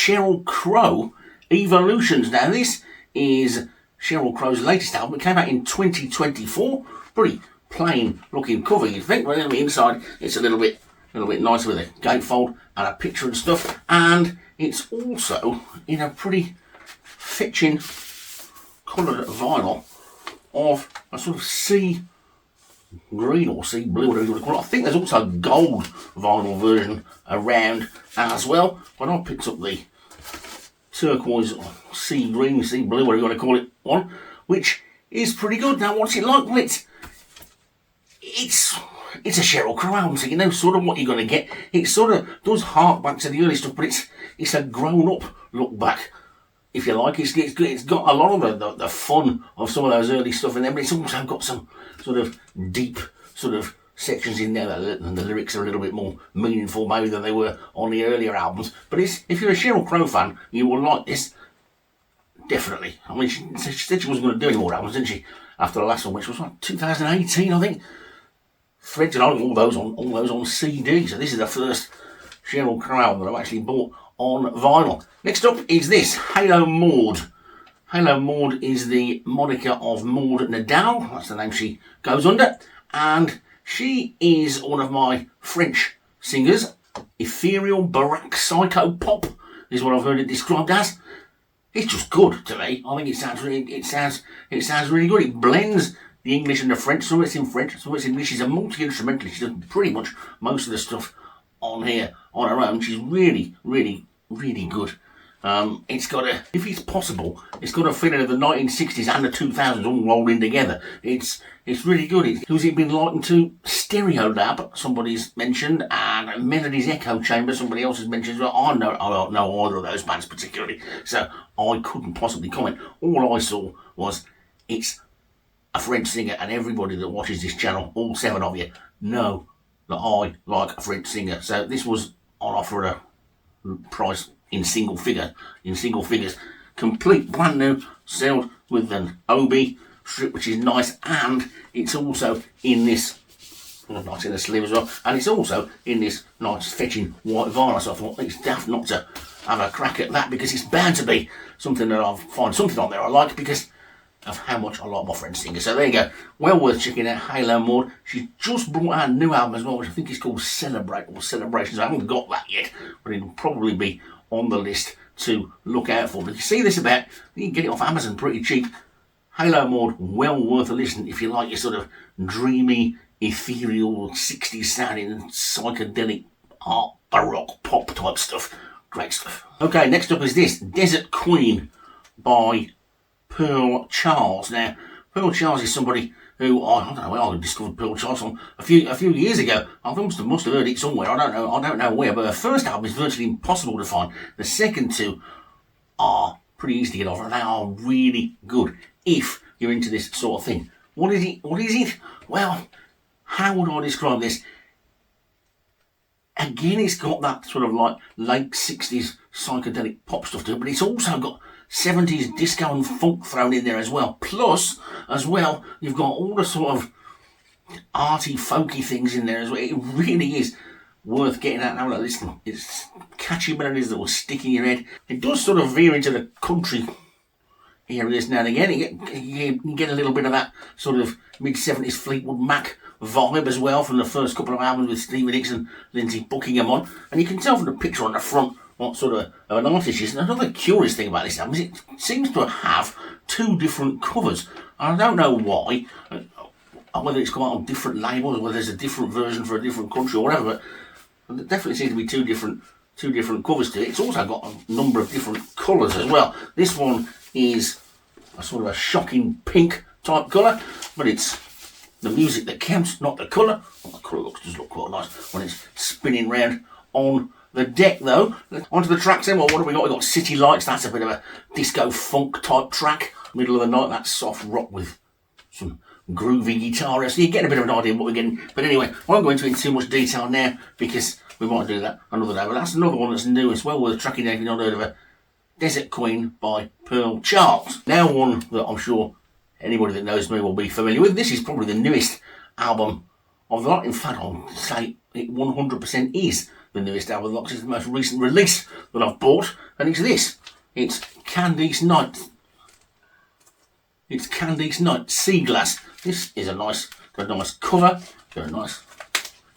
Sheryl Crow, Evolutions. Now this is Sheryl Crow's latest album. It came out in 2024. Pretty plain looking cover, you think, but on the inside it's a little bit nicer with a gatefold and a picture and stuff. And it's also in a pretty fetching coloured vinyl of a sort of sea green or sea blue, whatever you want to call it. I think there's also a gold vinyl version around as well, but I picked up the turquoise or sea green, sea blue, whatever you want to call it, one, which is pretty good. Now, what's it like? Well, it's a Sheryl Crow album, so you know sort of what you're going to get. It sort of does hark back to the early stuff, but it's a grown-up look back, if you like. It's got a lot of the fun of some of those early stuff in there, but it's also got some sort of deep sort of sections in there, and the lyrics are a little bit more meaningful maybe than they were on the earlier albums. But if you're a Sheryl Crow fan, you will like this, definitely. I mean, she said she wasn't going to do any more albums, didn't she, after the last one, which was like 2018, I think. Threads and all those on CD. So this is the first Sheryl Crow album that I've actually bought on vinyl. Next up is this, Halo Maud. Halo Maud is the moniker of Maud Nadal. That's the name she goes under. And she is one of my French singers. Ethereal Baroque Psych-Pop is what I've heard it described as. It's just good to me. I think it sounds really good. It blends the English and the French. Some of it's in French, some of it's in English. She's a multi-instrumentalist. She does pretty much most of the stuff on here on her own. She's really, really, really good. It's got if it's possible, it's got a feeling of the 1960s and the 2000s all rolled in together. It's really good. Who's it been likened to? Stereolab, somebody's mentioned, and Melody's Echo Chamber, somebody else has mentioned as well. I don't know either of those bands particularly, so I couldn't possibly comment. All I saw was it's a French singer, and everybody that watches this channel, all 7 of you, know that I like a French singer. So this was on offer at a price in single figures, complete brand new, sealed with an OB strip, which is nice, and it's also in this nice in the sleeve as well, and it's also in this nice fetching white vinyl. So I thought it's daft not to have a crack at that, because it's bound to be something that I'll find something on there I like, because of how much I like my French singer. So there you go, well worth checking out, Halo Maud. She's just brought out a new album as well, which I think is called Celebrate or Celebrations. I haven't got that yet, but it'll probably be on the list to look out for. But if you see this about, you can get it off Amazon pretty cheap. Halo Maud, well worth a listen if you like your sort of dreamy, ethereal, 60s sounding, psychedelic art, baroque pop type stuff. Great stuff. Okay, next up is this, Desert Queen by Pearl Charles. Now, Pearl Charles is somebody who I don't know where I discovered Pearl Charles from a few years ago. I must have heard it somewhere. I don't know where. But her first album is virtually impossible to find. The second two are pretty easy to get off, and they are really good if you're into this sort of thing. What is it? Well, how would I describe this? Again, it's got that sort of like late 60s psychedelic pop stuff to it, but it's also got 70s disco and funk thrown in there as well. Plus, as well, you've got all the sort of arty, folky things in there as well. It really is worth getting out and having a listen. It's catchy melodies that will stick in your head. It does sort of veer into the country areas now and again. You get a little bit of that sort of mid-70s Fleetwood Mac vibe as well from the first couple of albums with Stevie Nicks and Lindsey Buckingham on. And you can tell from the picture on the front what sort of an artist she is. And another curious thing about this album is it seems to have 2 different covers. I don't know why, whether it's come out on different labels or whether there's a different version for a different country or whatever, but there definitely seems to be two different covers to it. It's also got a number of different colours as well. This one is a sort of a shocking pink type colour, but it's the music that counts, not the colour. Well, the colour does look quite nice when it's spinning round on the deck though. Onto the tracks then. Well, what have we got? We've got City Lights. That's a bit of a disco funk type track. Middle of the night, that's soft rock with some groovy guitar. So you get a bit of an idea of what we're getting. But anyway, I won't go into it in too much detail now because we might do that another day. But that's another one that's new. It's well worth tracking down if you've not heard of her. Desert Queen by Pearl Charles. Now one that I'm sure anybody that knows me will be familiar with. This is probably the newest album of the lot. In fact, I'll say it 100% is the newest album. This is the most recent release that I've bought, and it's this. It's Candice Night. It's Candice Night Sea Glass. This is got a nice cover, got a nice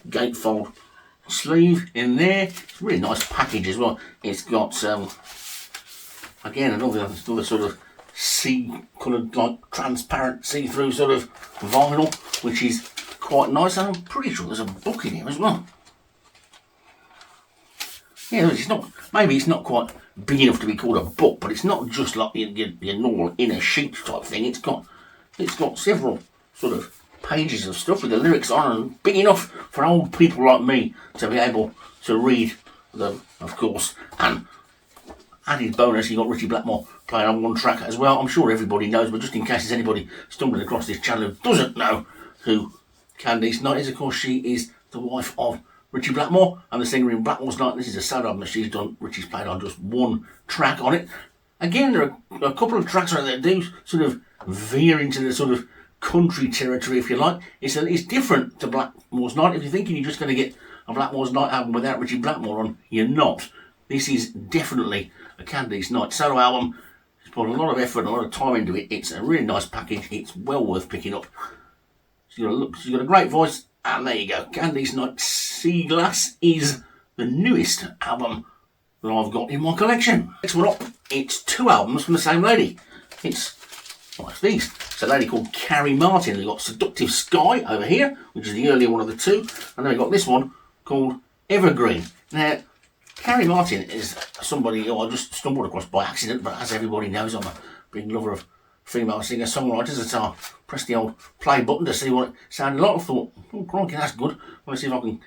gatefold sleeve in there. It's a really nice package as well. It's got again another sort of sea coloured, like transparent see-through sort of vinyl, which is quite nice, and I'm pretty sure there's a book in here as well. Yeah, maybe it's not quite big enough to be called a book, but it's not just like your normal inner sheet type thing. It's got several sort of pages of stuff with the lyrics on, and big enough for old people like me to be able to read them, of course. And added bonus, you got Ritchie Blackmore playing on one track as well. I'm sure everybody knows, but just in case there's anybody stumbling across this channel who doesn't know who Candice Night is, of course, she is the wife of Ritchie Blackmore and the singer in Blackmore's Night. This is a solo album that she's done. Richie's played on just one track on it. Again, there are a couple of tracks on it that do sort of veer into the sort of country territory, if you like. It's different to Blackmore's Night. If you're thinking you're just going to get a Blackmore's Night album without Ritchie Blackmore on, you're not. This is definitely a Candice Night solo album. She's put a lot of effort and a lot of time into it. It's a really nice package. It's well worth picking up. She's got a great voice, and there you go. Candice Night Sea Glass is the newest album that I've got in my collection. Next one up, it's two albums from the same lady. It's these. It's a lady called Carrie Martin. We've got Seductive Sky over here, which is the earlier one of the two, and then we've got this one called Evergreen. Now, Carrie Martin is somebody who I just stumbled across by accident, but as everybody knows, I'm a big lover of female singer-songwriters, so I pressed the old play button to see what it sounded like. I thought, oh crikey, that's good. I want to see if I can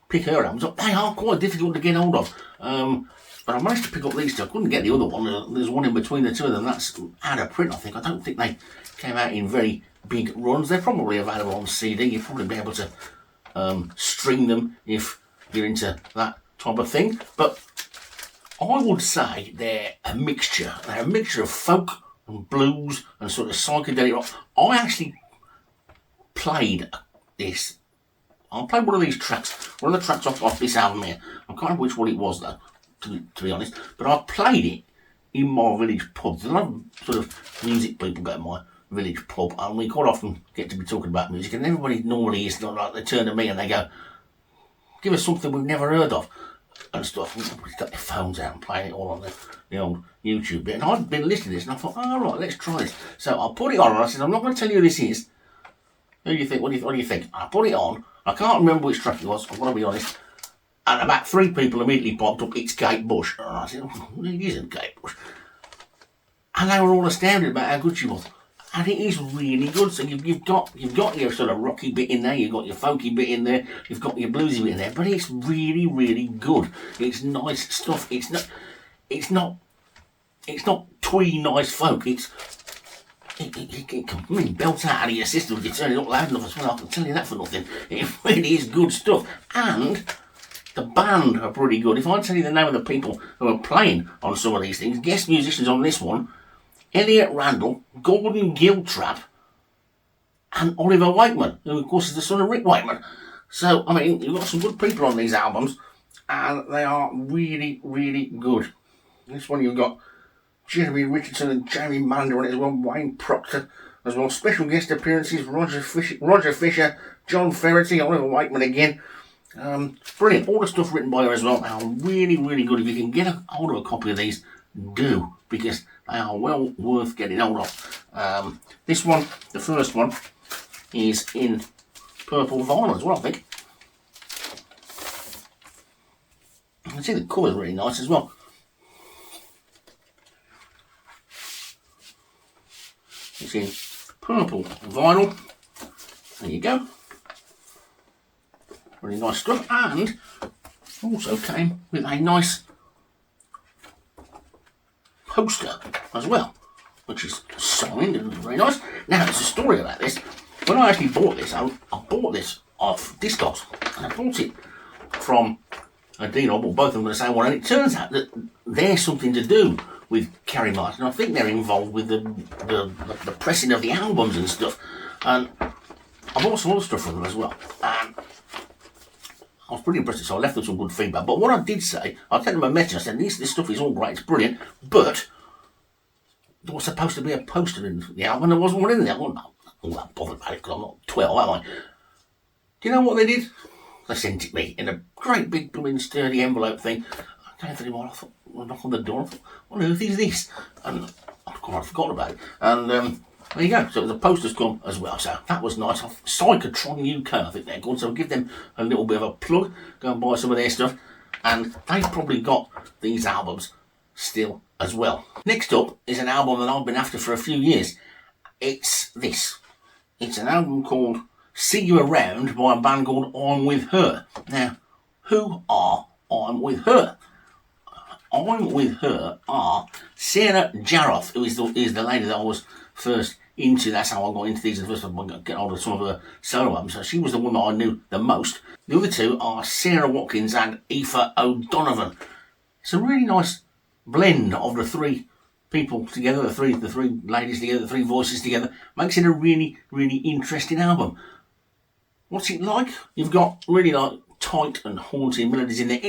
pick her albums up. They are quite difficult to get hold of. But I managed to pick up these two. I couldn't get the other one. There's one in between the two of them. That's out of print, I think. I don't think they came out in very big runs. They're probably available on CD. You'll probably be able to stream them if you're into that type of thing. But I would say they're a mixture. They're a mixture of folk and blues and sort of psychedelic rock. I actually played this. I played one of these tracks, one of the tracks off this album here. I can't remember which one it was though, to be honest. But I played it in my village pub. There's a lot of sort of music people go to my village pub, and we quite often get to be talking about music, and everybody normally is like, they turn to me and they go, give us something we've never heard of and stuff. We've got their phones out and playing it all on the old YouTube bit. And I'd been listening to this and I thought, oh, right, let's try this. So I put it on and I said, I'm not going to tell you who this is. Who do you think? What do you think? I put it on. I can't remember which track it was, I've got to be honest. And about three people immediately popped up, it's Kate Bush. And I said, oh, it isn't Kate Bush. And they were all astounded about how good she was. And it is really good. So you've got your sort of rocky bit in there, you've got your folky bit in there, you've got your bluesy bit in there, but it's really, really good. It's nice stuff. It's not twee nice folk. It can belt out of your system if you turn it up loud enough as well. I can tell you that for nothing. It really is good stuff. And the band are pretty good. If I tell you the name of the people who are playing on some of these things, guest musicians on this one, Elliot Randall, Gordon Giltrap, and Oliver Wakeman, who of course is the son of Rick Wakeman. So, I mean, you've got some good people on these albums, and they are really, really good. This one you've got Jeremy Richardson and Jamie Mander on it as well, Wayne Proctor as well. Special guest appearances, Roger Fisher, John Ferretti, Oliver Wakeman again. Brilliant. All the stuff written by her as well. They are really, really good. If you can get a hold of a copy of these, do, because they are well worth getting hold of. This one, the first one, is in purple vinyl as well, I think. You can see the colour's really nice as well. It's in purple vinyl. There you go. Really nice stuff, and also came with a nice poster as well, which is signed and very nice. Now, there's a story about this. When I actually bought this, I bought this off Discogs, and I bought it from a dealer. I bought both of them the same one, and it turns out that there's something to do with Carrie Martin. I think they're involved with the pressing of the albums and stuff, and I bought some other stuff from them as well. I was pretty impressed, so I left them some good feedback. But what I did say, I sent them a message. I said, this stuff is all great, it's brilliant, but there was supposed to be a poster in the album, and there wasn't one in there. I'm not bothered about it because I'm not 12, am I? Do you know what they did? They sent it me in a great big blooming sturdy envelope thing. I don't know if anyone, I thought, I knocked on the door, I thought, what on earth is this? And I'd forgotten about it. And there you go. So the poster's come as well. So that was nice. Psychotron UK, I think they're called. So I'll give them a little bit of a plug. Go and buy some of their stuff. And they've probably got these albums still as well. Next up is an album that I've been after for a few years. It's this. It's an album called See You Around by a band called I'm With Her. Now, who are I'm With Her? I'm With Her are Sarah Jarosz, who is the lady that I was first into. That's how I got into these. The first time I got get hold of some of her solo albums. So she was the one that I knew the most. The other two are Sarah Watkins and Aoife O'Donovan. It's a really nice blend of the three people together, the three ladies together, the three voices together. Makes it a really, really interesting album. What's it like? You've got really like tight and haunting melodies in there.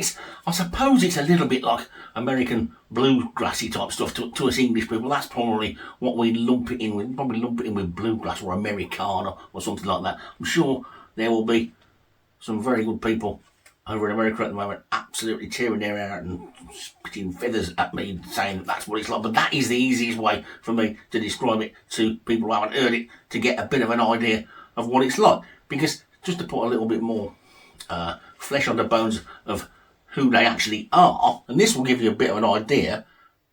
I suppose it's a little bit like American bluegrassy type stuff to us English people. That's probably what we lump it in with. Probably lump it in with bluegrass or Americana or something like that. I'm sure there will be some very good people over in America at the moment absolutely tearing their hair out and spitting feathers at me saying that's what it's like. But that is the easiest way for me to describe it to people who haven't heard it, to get a bit of an idea of what it's like. Because just to put a little bit more flesh on the bones of who they actually are, and this will give you a bit of an idea.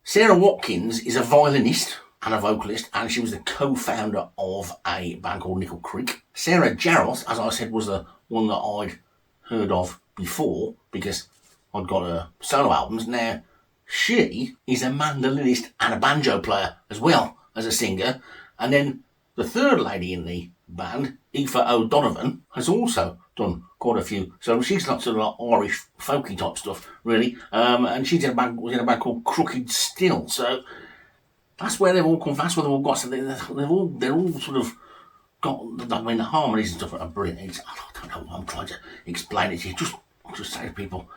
Sarah Watkins is a violinist and a vocalist, and she was the co-founder of a band called Nickel Creek. Sarah Jarosz, as I said, was the one that I'd heard of before because I'd got her solo albums. Now, she is a mandolinist and a banjo player as well as a singer. And then the third lady in the band, Aoife O'Donovan, has also done quite a few. So she's got sort of like Irish folky type stuff, really. And she's was in a band called Crooked Still. So that's where they've all come from. That's where they've all got. So they're all sort of got. I mean, the harmonies and stuff are brilliant. I don't know what I'm trying to explain it to you. Just say to people,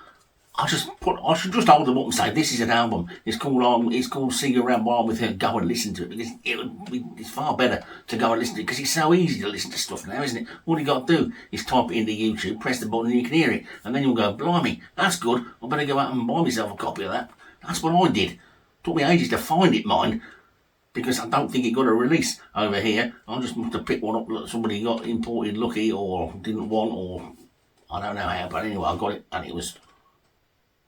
I should just hold them up and say this is an album. It's called See You Around while I'm with her. Go and listen to it because it's far better to go and listen to it because it's so easy to listen to stuff now, isn't it? All you got to do is type it into YouTube, press the button, and you can hear it, and then you'll go, blimey, that's good. I better go out and buy myself a copy of that. That's what I did. It took me ages to find it, mind, because I don't think it got a release over here. I just must have picked one up that somebody got imported lucky or didn't want, or I don't know how. But anyway, I got it, and it was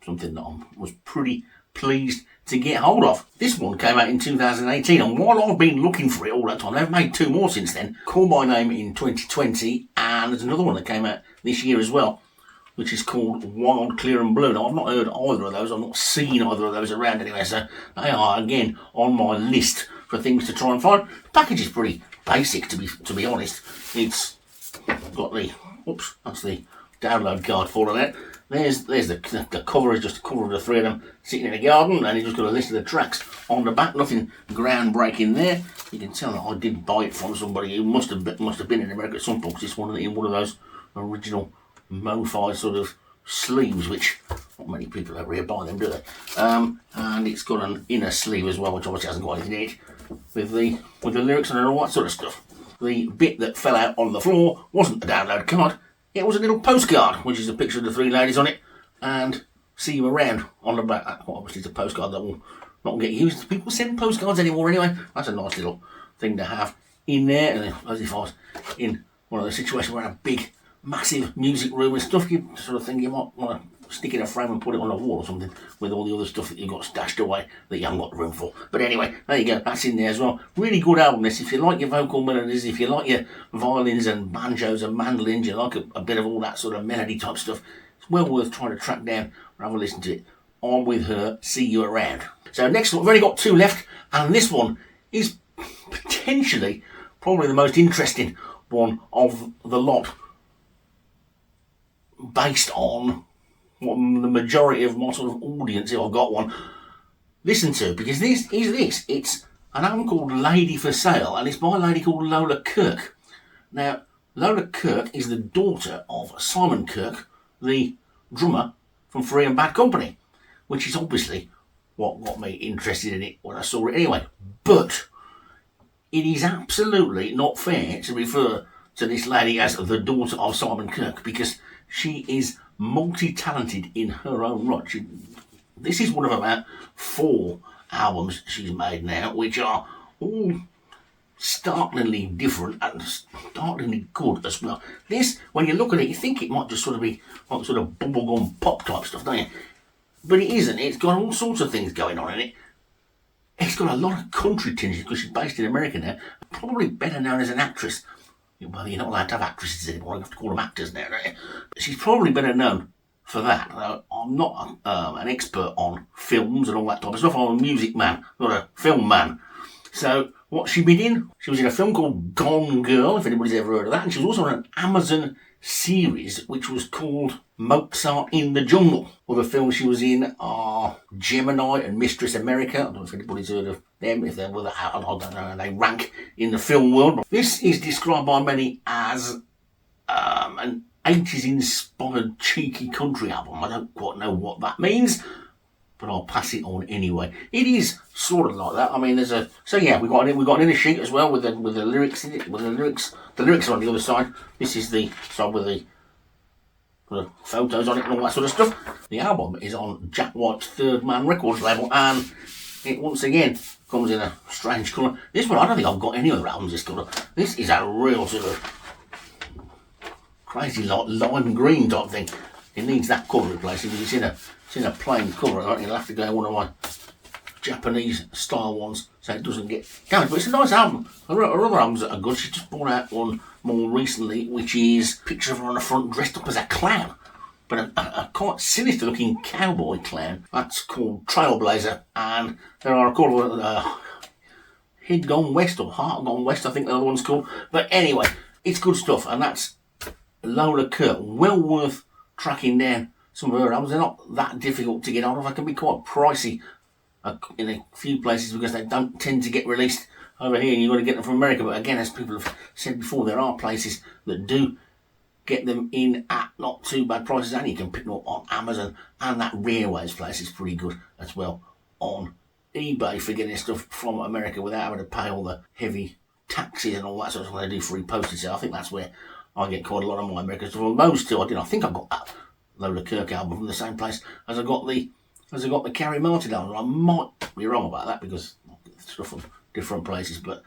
something that I was pretty pleased to get hold of. This one came out in 2018, and while I've been looking for it all that time, they've made two more since then. Call My Name in 2020, and there's another one that came out this year as well, which is called Wild, Clear and Blue. Now, I've not heard either of those. I've not seen either of those around anyway, so they are, again, on my list for things to try and find. The package is pretty basic, to be honest. It's got the, oops, that's the download card falling out. There's the cover, is just a cover of the three of them sitting in a garden, and you've just got a list of the tracks on the back. Nothing groundbreaking there. You can tell that I did buy it from somebody who must have been in America at some point. It's in one of those original MoFi sort of sleeves, which not many people over here buy them, do they? And it's got an inner sleeve as well, which obviously hasn't got anything in it, with the lyrics and all that sort of stuff. The bit that fell out on the floor wasn't a download card. It was a little postcard, which is a picture of the three ladies on it, and See You Around on the back. Obviously, it's a postcard that will not get used. People send postcards anymore anyway. That's a nice little thing to have in there. And as if I was in one of those situations where I had a big, massive music room and stuff, you sort of think you might want to stick in a frame and put it on a wall or something with all the other stuff that you've got stashed away that you haven't got room for. But anyway, there you go, that's in there as well. Really good album this. If you like your vocal melodies, if you like your violins and banjos and mandolins, you like a bit of all that sort of melody type stuff, it's well worth trying to track down and have a listen to it. I'm With Her, See You Around. So next one, we've only got two left, and this one is potentially probably the most interesting one of the lot, based on what the majority of my sort of audience, if I've got one, listen to, because it's an album called Lady for Sale, and it's by a lady called Lola Kirke. Now, Lola Kirke is the daughter of Simon Kirke, the drummer from Free and Bad Company, which is obviously what got me interested in it when I saw it anyway. But it is absolutely not fair to refer to this lady as the daughter of Simon Kirke, because she is multi-talented in her own right. This is one of about 4 albums she's made now, which are all startlingly different and startlingly good as well. This, when you look at it, you think it might just sort of be like sort of bubblegum pop type stuff, don't you? But it isn't. It's got all sorts of things going on in it. It's got a lot of country tinges because she's based in America now. Probably better known as an actress. Well, you're not allowed to have actresses anymore. You have to call them actors now, don't you? But she's probably better known for that. I'm not an expert on films and all that type of stuff. I'm a music man, not a film man. So, what's she been in? She was in a film called Gone Girl, if anybody's ever heard of that. And she was also in an Amazon series which was called Mozart in the Jungle. Other films she was in are Gemini and Mistress America. I don't know if anybody's heard of them, if they're, well, I don't know how they rank in the film world. This is described by many as an 80s inspired cheeky country album. I don't quite know what that means, but I'll pass it on anyway. It is sort of like that. I mean, we got an inner sheet as well with the lyrics in it. With the lyrics are on the other side. This is the side with the photos on it and all that sort of stuff. The album is on Jack White's Third Man Records label, and it once again comes in a strange colour. This one, I don't think I've got any other albums this colour. This is a real sort of crazy lime green type thing. It needs that colour replacing because it's in a plain colour. Right? You'll have to go one of my Japanese style ones so it doesn't get damaged. But it's a nice album. Her other albums that are good. She just brought out one more recently, which is a picture of her on the front dressed up as a clown, but a quite sinister looking cowboy clown. That's called Trailblazer, and there are a couple of Head Gone West or Heart Gone West, I think the other one's called. But anyway, it's good stuff, and that's Lola Kirke. Well worth tracking down some of her albums. They're not that difficult to get hold of. They can be quite pricey in a few places because they don't tend to get released over here, and you've got to get them from America. But again, as people have said before, there are places that do get them in at not too bad prices, and you can pick them up on Amazon, and that Rareways place is pretty good as well on eBay for getting stuff from America without having to pay all the heavy taxes and all that sort of stuff they do free postage. So I think that's where I get quite a lot of my American stuff. Well, those two I think I got that Lola Kirke album from the same place as I got the Carrie Martin album. I might be wrong about that because I get stuff from different places, but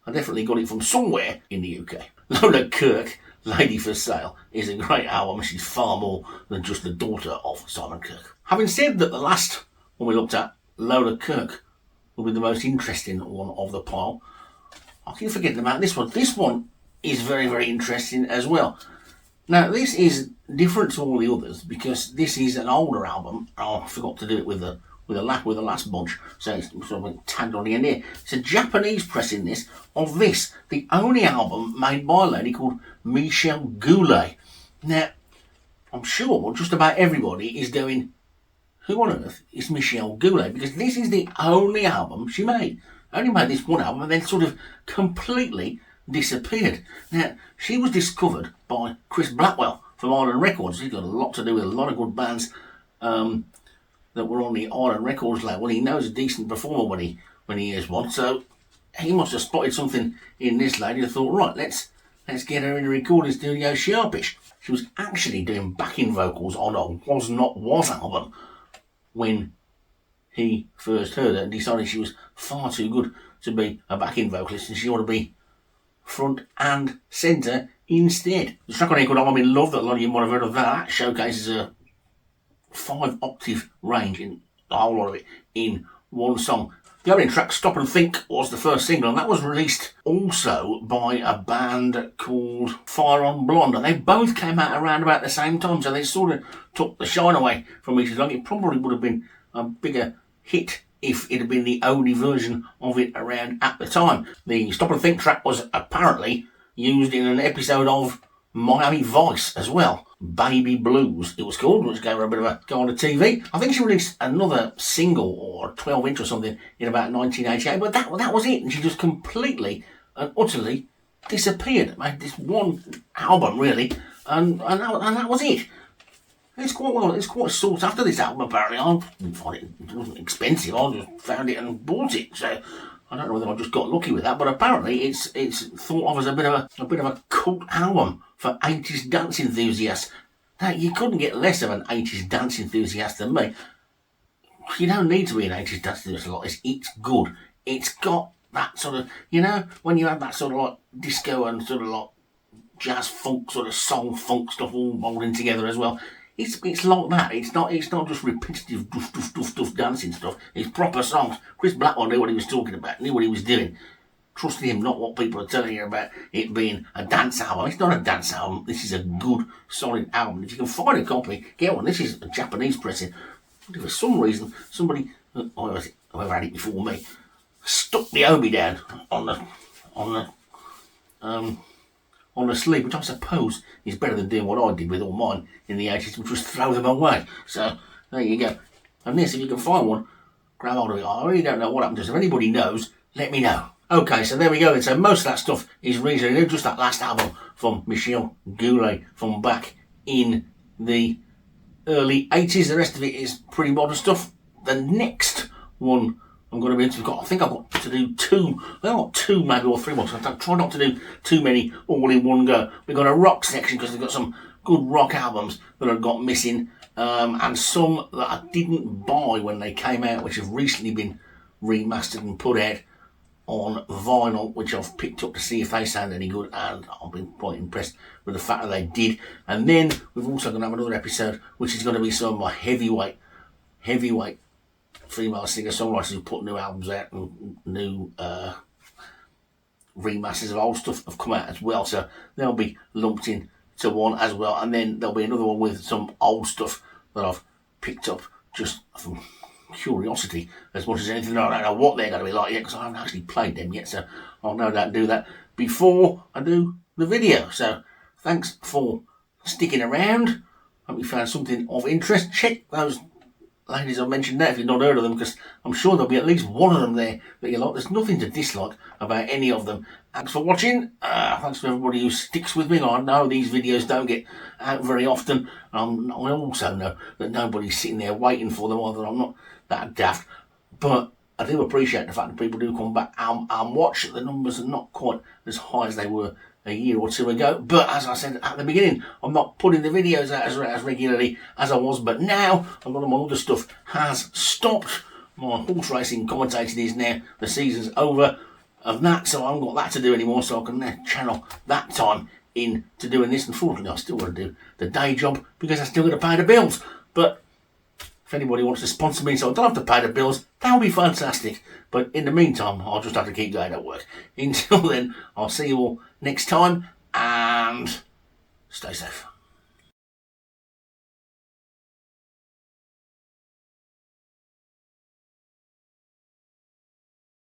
I definitely got it from somewhere in the UK. Lola Kirke, Lady for Sale, is a great album. She's far more than just the daughter of Simon Kirke. Having said that, the last one we looked at, Lola Kirke, will be the most interesting one of the pile. I keep forgetting about this one. This one is very, very interesting as well. Now, this is different to all the others because this is an older album. Oh, I forgot to do it with the last bunch, so it's sort of tagged on the end here. It's a Japanese pressing this of this, the only album made by a lady called Michelle Goulet. Now, I'm sure just about everybody is going, who on earth is Michelle Goulet? Because this is the only album she made. Only made this one album and then sort of completely disappeared. Now, she was discovered by Chris Blackwell from Island Records. He's got a lot to do with a lot of good bands that were on the Island Records label. He knows a decent performer when he hears one, so he must have spotted something in this lady and thought, right, let's get her in a recording studio sharpish. She was actually doing backing vocals on a Was Not Was album when he first heard her and decided she was far too good to be a backing vocalist and she ought to be front and centre instead. The track on here called I'm in Love, that a lot of you might have heard of that showcases a 5-octave range in the whole lot of it in one song. The opening track, Stop and Think, was the first single, and that was released also by a band called Fire on Blonde, and they both came out around about the same time, so they sort of took the shine away from each other. It probably would have been a bigger hit if it had been the only version of it around at the time. The Stop and Think track was apparently used in an episode of Miami Vice as well. Baby Blues, it was called, which gave her a bit of a go on the TV. I think she released another single or 12-inch or something in about 1988, but that was it, and she just completely and utterly disappeared. Made this one album, really, and that was it. It's quite sought after, this album, apparently. I didn't find it wasn't expensive. I just found it and bought it. So I don't know whether I just got lucky with that, but apparently it's thought of as a bit of a cult album for 80s dance enthusiasts. Now, you couldn't get less of an 80s dance enthusiast than me. You don't need to be an 80s dance enthusiast a lot. It's good. It's got that sort of, when you have that sort of like disco and sort of like jazz funk, sort of soul funk stuff all rolled in together as well. It's like that. It's not just repetitive doof dancing stuff. It's proper songs. Chris Blackwell knew what he was talking about, knew what he was doing. Trust him, not what people are telling you about it being a dance album. It's not a dance album. This is a good, solid album. If you can find a copy, get one. This is a Japanese pressing. But for some reason, somebody, whoever had it before me, stuck the obi down on the sleeve, which I suppose is better than doing what I did with all mine in the 80s, which was throw them away. So there you go. And this, if you can find one, grab hold of it. I really don't know what happened to it. If anybody knows, let me know. Okay, so there we go then. So most of that stuff is reasonably new. Just that last album from Michel Goulet from back in the early 80s. The rest of it is pretty modern stuff. The next one I'm going to be into, I think I've got to do two maybe, or three more. So I try not to do too many all in one go. We've got a rock section because they've got some good rock albums that I've got missing, and some that I didn't buy when they came out, which have recently been remastered and put out on vinyl, which I've picked up to see if they sound any good, and I've been quite impressed with the fact that they did. And then we've also going to have another episode which is going to be some of my heavyweight female singer-songwriters who put new albums out and new remasters of old stuff have come out as well, so they'll be lumped in to one as well. And then there'll be another one with some old stuff that I've picked up just from curiosity as much as anything. I don't know what they're going to be like yet because I haven't actually played them yet, so I'll no doubt do that before I do the video. So thanks for sticking around. Hope you found something of interest. Check those ladies I mentioned there if you've not heard of them, because I'm sure there'll be at least one of them there that you like. There's nothing to dislike about any of them. Thanks for watching. Thanks for everybody who sticks with me. I know these videos don't get out very often. I also know that nobody's sitting there waiting for them, either. I'm not that daft, but I do appreciate the fact that people do come back and watch. The numbers are not quite as high as they were a year or two ago, but as I said at the beginning, I'm not putting the videos out as regularly as I was, but now a lot of my other stuff has stopped. My horse racing commentating is now, the season's over of that, so I haven't got that to do anymore, so I can now channel that time into doing this. Unfortunately, I still want to do the day job because I still got to pay the bills, but if anybody wants to sponsor me so I don't have to pay the bills, that would be fantastic. But in the meantime, I'll just have to keep going at work. Until then, I'll see you all next time, and stay safe.